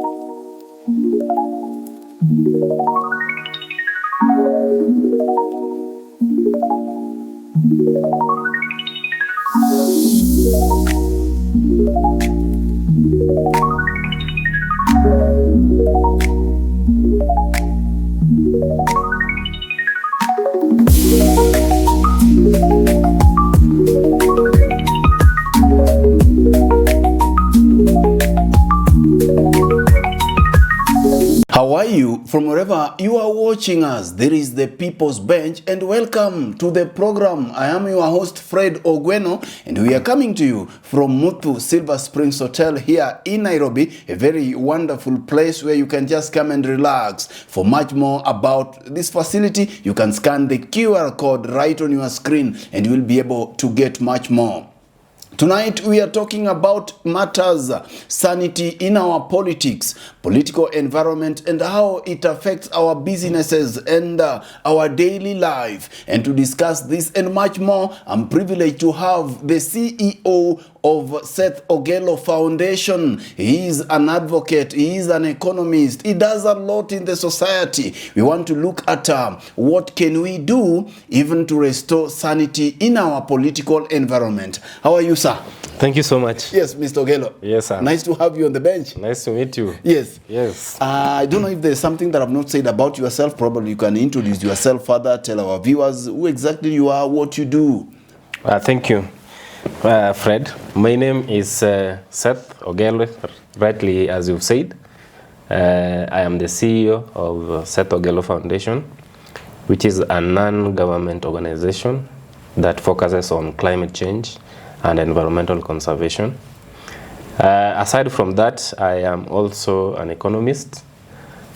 How are you? From wherever you are watching us, there is the People's Bench, and welcome to the program. I am your host, Fred Ogello, and we are coming to you from Muthu Silver Springs Hotel here in Nairobi, a very wonderful place where you can just come and relax. For much more about this facility, you can scan the QR code right on your screen, and you will be able to get much more. Tonight we are talking about matters, sanity in our politics, political environment, and how it affects our businesses and our daily life. And to discuss this and much more, I'm privileged to have the CEO of Seth Ogello Foundation. He is an advocate, he is an economist, he does a lot in the society. We want to look at what can we do even to restore sanity in our political environment. How are you, sir? Thank you so much. Yes, Mr. Ogello. Yes, sir. Nice to have you on the bench. Nice to meet you. Yes. Yes. I don't know if there's something that I've not said about yourself. Probably you can introduce yourself further, tell our viewers who exactly you are, what you do. Thank you, Fred. My name is Seth Ogello, rightly as you've said. I am the CEO of Seth Ogello Foundation, which is a non-government organization that focuses on climate change and environmental conservation. Aside from that, I am also an economist,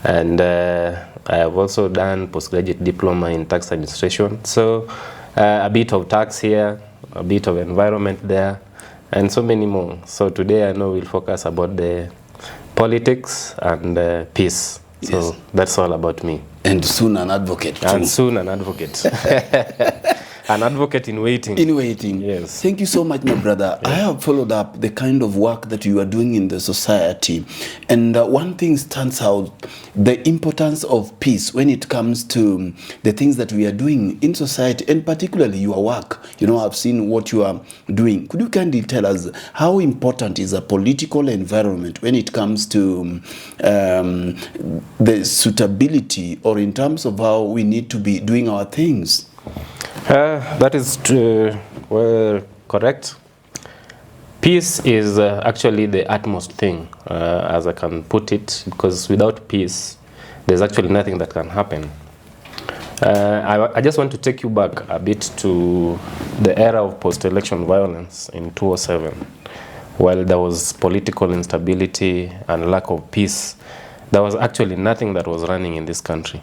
and I have also done postgraduate diploma in tax administration. So a bit of tax here, a bit of environment there, and so many more. So today I know we'll focus about the politics and peace. So yes, that's all about me. And soon an advocate too. And soon an advocate. An advocate in waiting. In waiting. Yes. Thank you so much, my brother. Yeah. I have followed up the kind of work that you are doing in the society. And one thing stands out, the importance of peace when it comes to the things that we are doing in society, and particularly your work. You know, I've seen what you are doing. Could you kindly tell us how important is a political environment when it comes to the suitability, or in terms of how we need to be doing our things? That is well, correct. Peace is actually the utmost thing, as I can put it, because without peace, there's actually nothing that can happen. I just want to take you back a bit to the era of post-election violence in 2007. While there was political instability and lack of peace, there was actually nothing that was running in this country,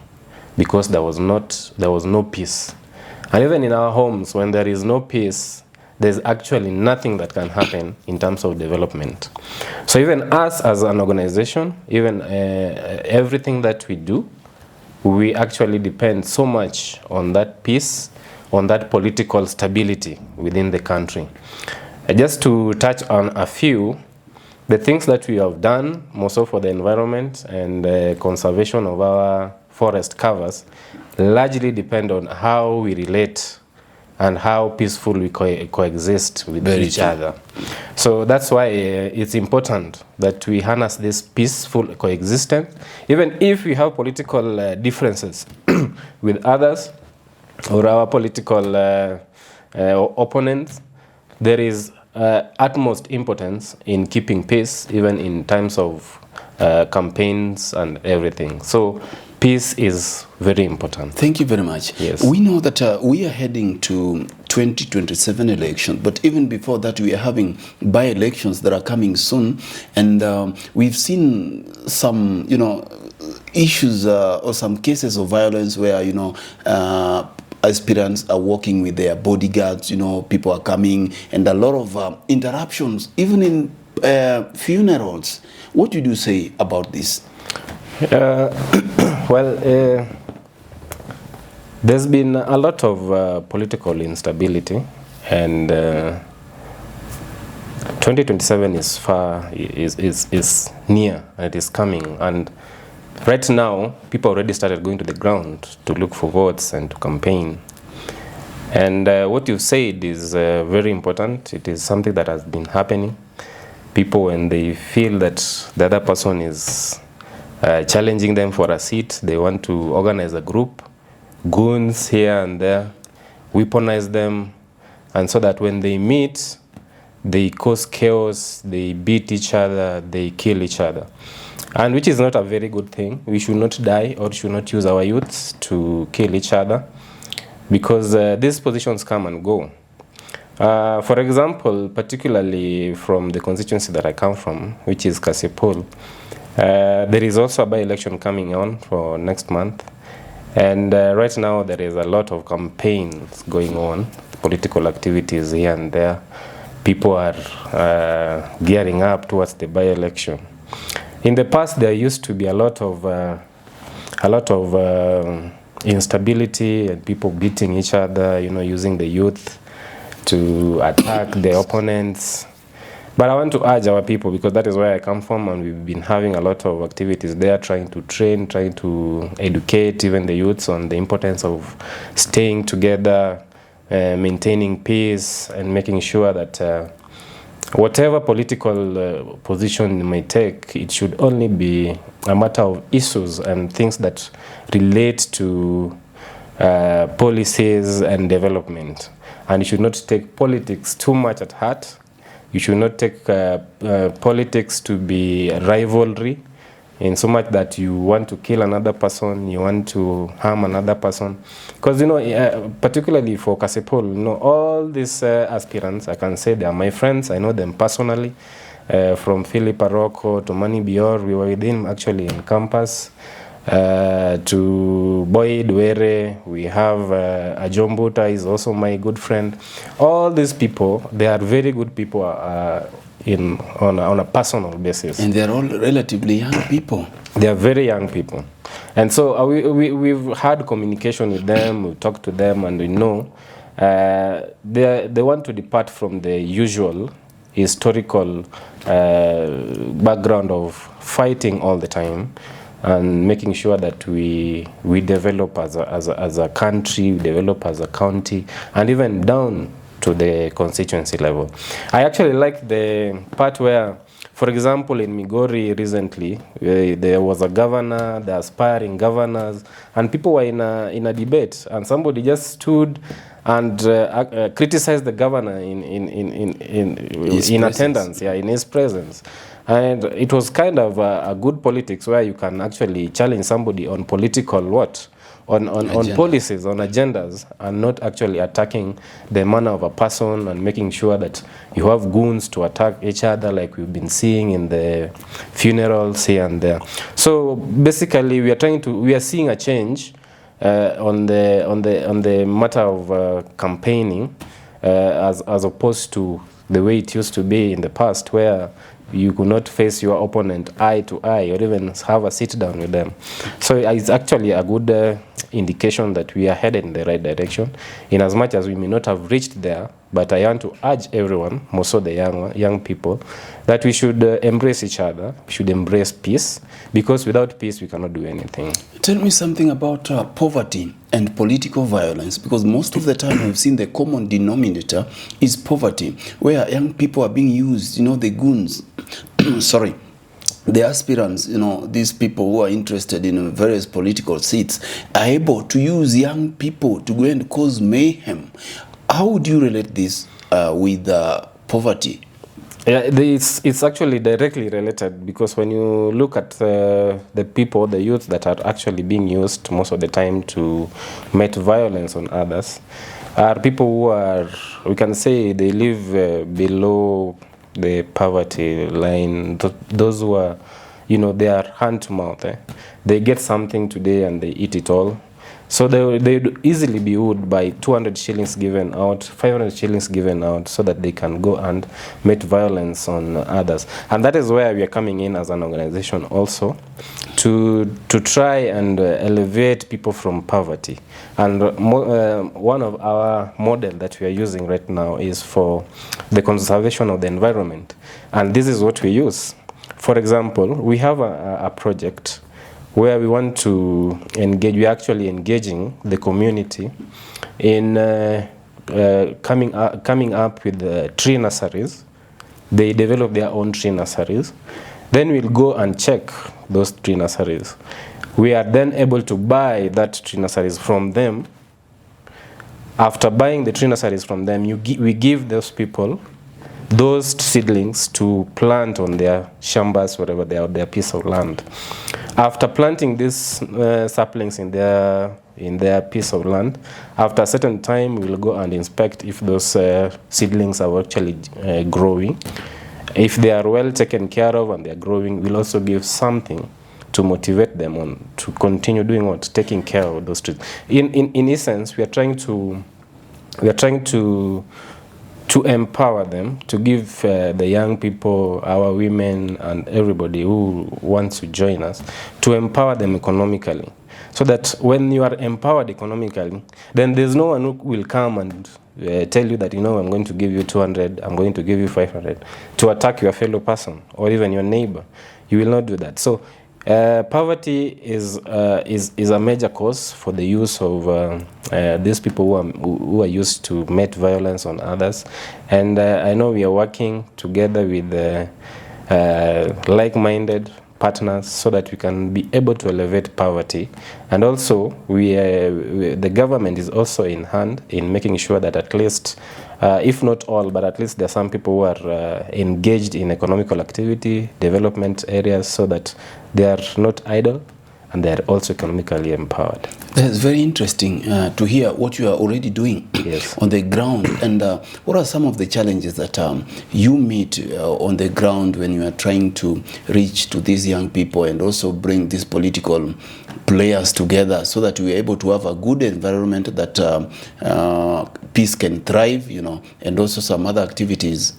because there was no peace. And even in our homes, when there is no peace, there's actually nothing that can happen in terms of development. So even us as an organization, even everything that we do, we actually depend so much on that peace, on that political stability within the country. Just to touch on a few, the things that we have done, mostly for the environment and conservation of our forest covers, largely depend on how we relate and how peaceful we coexist with each other. So that's why it's important that we harness this peaceful coexistence. Even if we have political differences with others or our political opponents, there is utmost importance in keeping peace, even in times of campaigns and everything. So peace is very important. Thank you very much. Yes. We know that we are heading to 2027 elections, but even before that, we are having by-elections that are coming soon, and we've seen some, issues or some cases of violence where, aspirants are working with their bodyguards, people are coming, and a lot of interruptions, even in funerals. What do you say about this? Well, there's been a lot of political instability, and 2027 is far, is near, and it is coming. And right now, people already started going to the ground to look for votes and to campaign. And what you said is very important. It is something that has been happening. People, when they feel that the other person is challenging them for a seat, they want to organize a group, goons here and there, weaponize them, and so that when they meet, they cause chaos, they beat each other, they kill each other. And which is not a very good thing. We should not die or should not use our youths to kill each other, because these positions come and go. For example, particularly from the constituency that I come from, which is Kasipul, there is also a by-election coming on for next month. And right now there is a lot of campaigns going on, political activities here and there. People are gearing up towards the by-election. In the past, there used to be a lot of instability and people beating each other, using the youth to attack the opponents. But I want to urge our people, because that is where I come from, and we've been having a lot of activities there, trying to train, trying to educate even the youths on the importance of staying together, maintaining peace, and making sure that whatever political position you may take, it should only be a matter of issues and things that relate to policies and development. And you should not take politics too much at heart. You should not take politics to be a rivalry, in so much that you want to kill another person, you want to harm another person. Because, particularly for Kasipul, all these aspirants, I can say they are my friends. I know them personally. From Philip Aroko to Mani Bior, we were with him actually in campus. To Boyd Were, we have Ajombuta is also my good friend. All these people, they are very good people on a personal basis. And they're all relatively young people. They are very young people. And so we've had communication with them, we talked to them, and we know they want to depart from the usual historical background of fighting all the time, and making sure that we develop as a country, we develop as a county, and even down to the constituency level. I actually like the part where, for example, in Migori recently, there was a governor, the aspiring governors, and people were in a debate, and somebody just stood and criticized the governor in attendance, in his presence. And it was kind of a good politics where you can actually challenge somebody on political on policies, on agendas, and not actually attacking the manner of a person and making sure that you have goons to attack each other like we've been seeing in the funerals here and there. So basically we are seeing a change on the matter of campaigning as opposed to the way it used to be in the past, where you could not face your opponent eye to eye or even have a sit down with them. So it's actually a good indication that we are headed in the right direction, in as much as we may not have reached there. But I want to urge everyone, more so the young people, that we should embrace each other, we should embrace peace, because without peace we cannot do anything. Tell me something about poverty and political violence, because most of the time we've seen the common denominator is poverty, where young people are being used, the goons, sorry, the aspirants, these people who are interested in various political seats are able to use young people to go and cause mayhem. How would you relate this with poverty? Yeah, it's actually directly related, because when you look at the people, the youth that are actually being used most of the time to commit violence on others, are people who are, we can say, they live below the poverty line. Those who are, they are hand to mouth. They get something today and they eat it all. So they would easily be wooed by 200 shillings given out, 500 shillings given out, so that they can go and commit violence on others. And that is where we are coming in as an organization also, to try and elevate people from poverty. And one of our model that we are using right now is for the conservation of the environment. And this is what we use. For example, we have a project where we want to engage, we're actually engaging the community in coming up with tree nurseries. They develop their own tree nurseries. Then we'll go and check those tree nurseries. We are then able to buy that tree nurseries from them. After buying the tree nurseries from them, we give those people those seedlings to plant on their shambas, wherever they are, their piece of land. After planting these saplings in their piece of land, after a certain time, we'll go and inspect if those seedlings are actually growing. If they are well taken care of and they are growing, we'll also give something to motivate them on to continue doing what, taking care of those trees. In essence, we are trying to empower them, to give the young people, our women, and everybody who wants to join us, to empower them economically. So that when you are empowered economically, then there's no one who will come and tell you that, I'm going to give you 200, I'm going to give you 500, to attack your fellow person or even your neighbor. You will not do that. So poverty is a major cause for the use of these people who are used to commit violence on others. And I know we are working together with like-minded partners so that we can be able to elevate poverty. And also, the government is also in hand in making sure that at least, if not all, but at least there are some people who are engaged in economical activity, development areas, so that they are not idle and they are also economically empowered. That's very interesting to hear what you are already doing on the ground. And what are some of the challenges that you meet on the ground when you are trying to reach to these young people and also bring these political players together so that we are able to have a good environment that peace can thrive, and also some other activities?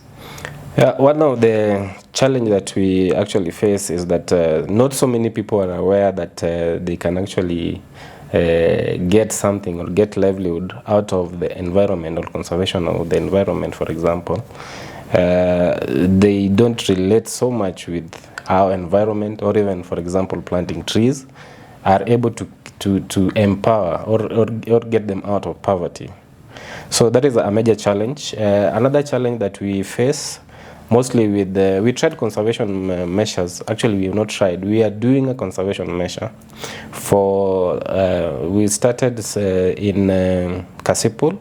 Yeah, one of the challenge that we actually face is that not so many people are aware that they can actually get something or get livelihood out of the environment or conservation of the environment, for example. They don't relate so much with our environment, or even, for example, planting trees are able to empower or get them out of poverty. So that is a major challenge. Another challenge that we face mostly with we tried conservation measures. Actually, we have not tried. We are doing a conservation measure for. We started in Kasipul.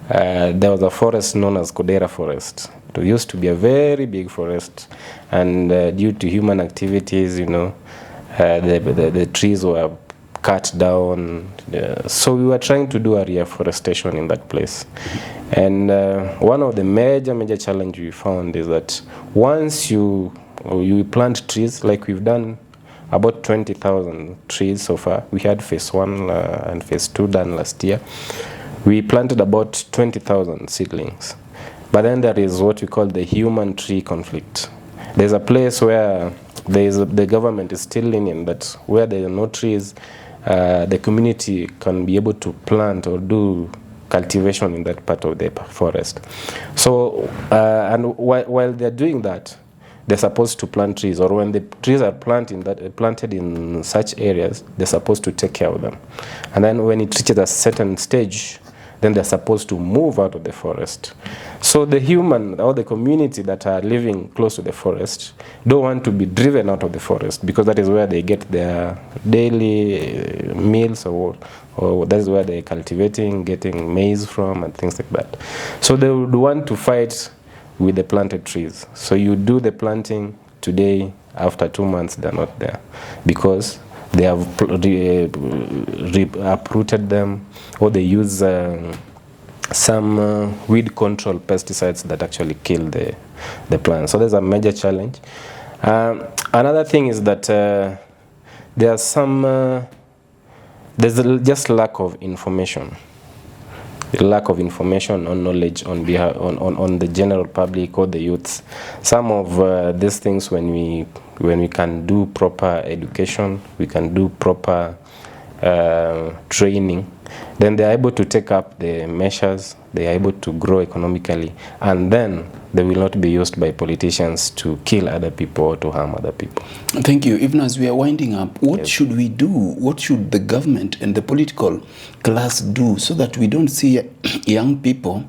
There was a forest known as Kodera Forest. It used to be a very big forest, and due to human activities, the trees were cut down. So we were trying to do a reforestation in that place. And one of the major challenge we found is that once you plant trees, like we've done about 20,000 trees so far. We had phase 1 and phase 2 done last year. We planted about 20,000 seedlings. But then there is what we call the human tree conflict. There's a place where the government is still lenient that where there are no trees, the community can be able to plant or do cultivation in that part of the forest. So, and while they're doing that, they're supposed to plant trees, or when the trees are planted in such areas, they're supposed to take care of them. And then when it reaches a certain stage, then they're supposed to move out of the forest. So the human or the community that are living close to the forest don't want to be driven out of the forest, because that is where they get their daily meals, or that is where they're cultivating, getting maize from, and things like that. So they would want to fight with the planted trees. So you do the planting today, after 2 months they're not there, because they have uprooted them, or they use some weed control pesticides that actually kill the plant. So there's a major challenge. Another thing is that there are some there's just lack of information. Lack of information or knowledge on behalf on the general public or the youths. Some of these things, when we can do proper education, we can do proper training, then they are able to take up the measures, they are able to grow economically, and then they will not be used by politicians to kill other people or to harm other people. Thank you. Even as we are winding up, what should we do? What should the government and the political class do so that we don't see young people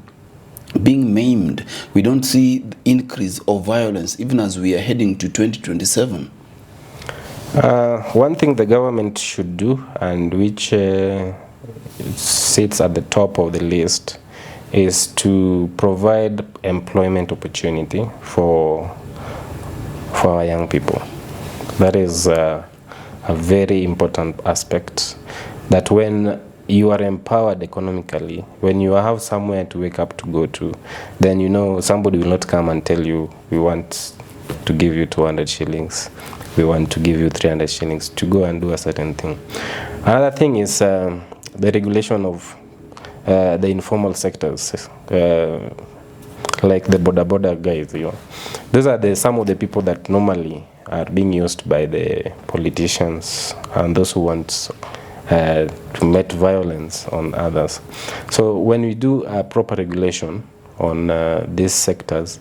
being maimed? We don't see the increase of violence even as we are heading to 2027. One thing the government should do, and which sits at the top of the list, is to provide employment opportunity for our young people. That is a very important aspect, that when you are empowered economically, when you have somewhere to wake up to go to, then you know somebody will not come and tell you, we want to give you 200 shillings, we want to give you 300 shillings to go and do a certain thing. Another thing is the regulation of the informal sectors, like the border guys. Those are some of the people that normally are being used by the politicians and those who want to commit violence on others. So when we do a proper regulation on these sectors,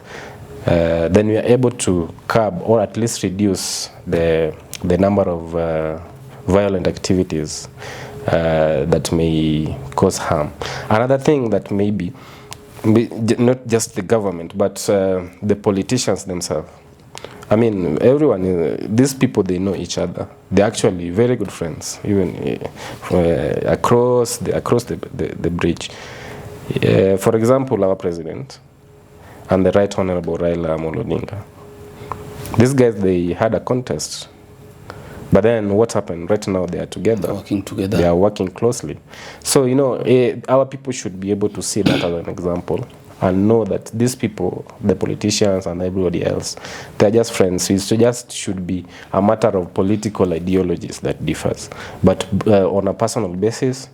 then we are able to curb or at least reduce the number of violent activities that may cause harm. Another thing that may be not just the government, but the politicians themselves. I mean, everyone, these people, they know each other. They're actually very good friends, even across the bridge. For example, our president and the Right Honorable Raila Amolo Odinga. These guys, they had a contest. But then what happened? Right now they are together. Working together. They are working closely. So, our people should be able to see that as an example and know that these people, the politicians and everybody else, they're just friends. It just should be a matter of political ideologies that differs. But on a personal basis,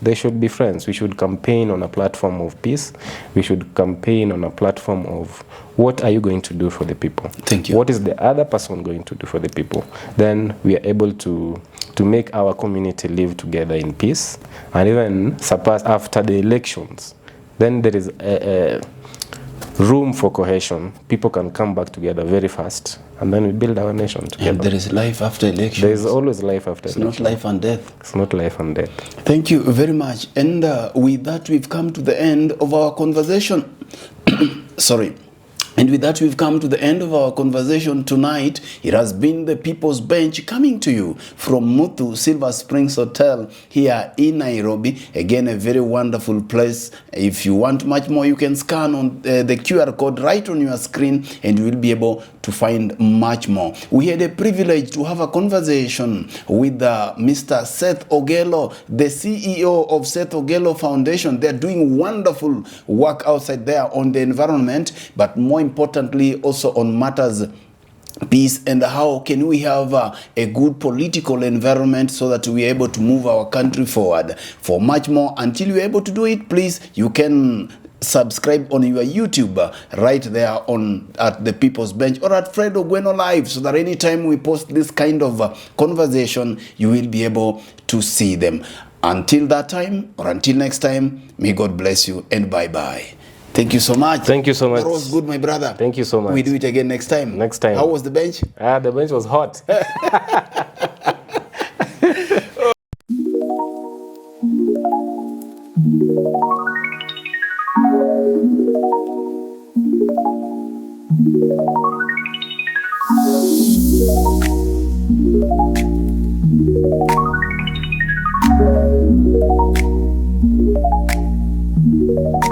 they should be friends. We should campaign on a platform of peace. We should campaign on a platform of what are you going to do for the people? Thank you. What is the other person going to do for the people? Then we are able to make our community live together in peace, and even surpass after the elections. Then there is room for cohesion. People can come back together very fast, and then we build our nation together. And there is life after elections. There is always life after It's elections. not life and death. It's not life and death. Thank you very much. And with that, we've come to the end of our conversation. Sorry. And with that, we've come to the end of our conversation tonight. It has been the People's Bench coming to you from Muthu Silver Springs Hotel here in Nairobi. Again, a very wonderful place. If you want much more, you can scan on the QR code right on your screen and you will be able to find much more. We had a privilege to have a conversation with Mr. Seth Ogello, the CEO of Seth Ogello Foundation. They're doing wonderful work outside there on the environment, but more importantly also on matters peace and how can we have a good political environment so that we are able to move our country forward. For much more, until you're able to do it, please, you can subscribe on your YouTube right there at the People's Bench or at Fred Ogello Live, so that anytime we post this kind of conversation, you will be able to see them. Until that time, or until next time, may God bless you and bye-bye. Thank you so much. Thank you so much. That was good, my brother. Thank you so much. We do it again next time. Next time. How was the bench? The bench was hot. Thank you.